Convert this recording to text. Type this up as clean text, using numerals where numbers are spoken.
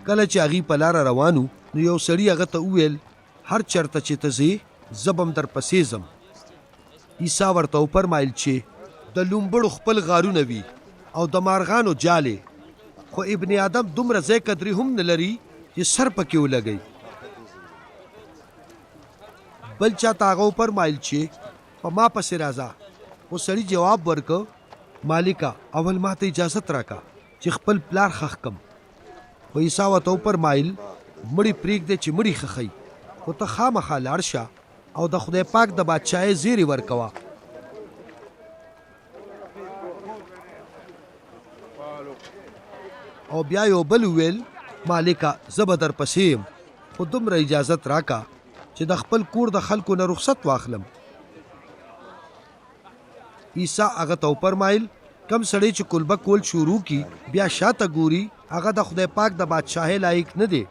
کله چې هغې په لاره روانو نو یو سړي هغه ته وویل هر چېرته چې ته ځې زه به هم درپسې ځم. عیسی ورته وفرمایل چې د لومبړو خپل غارونه وي او د مارغانو جالې، خو ابن آدم دومره ځای قدرې هم نه لري چې سر پکې ولګوي. بل چاته هغه وفرمایل چې په ما پسې راځه. خو سړي جواب ورکړ مالکه اول ما ته اجازت راکړه چې خپل پلار ښخ کم. خو عیسی ورته وفرمایل مړي پرېږدی چې مړي ښخوي، خو ته خامخا لاړ شه او د خدای پاک د بادشاهۍ زیرې ورکوه. او بیا یو بل وویل مالکه زه به درپسې یم، خو دومره اجازت راکړه چې د خپل کور د خلکو نه رخصت واخلم. عیسی هغه ته وفرمایل کم سړی چې کلبه کول شروع کی بیا شاته ګوري هغه د خدای پاک د بادشاهۍ لایق نه دی.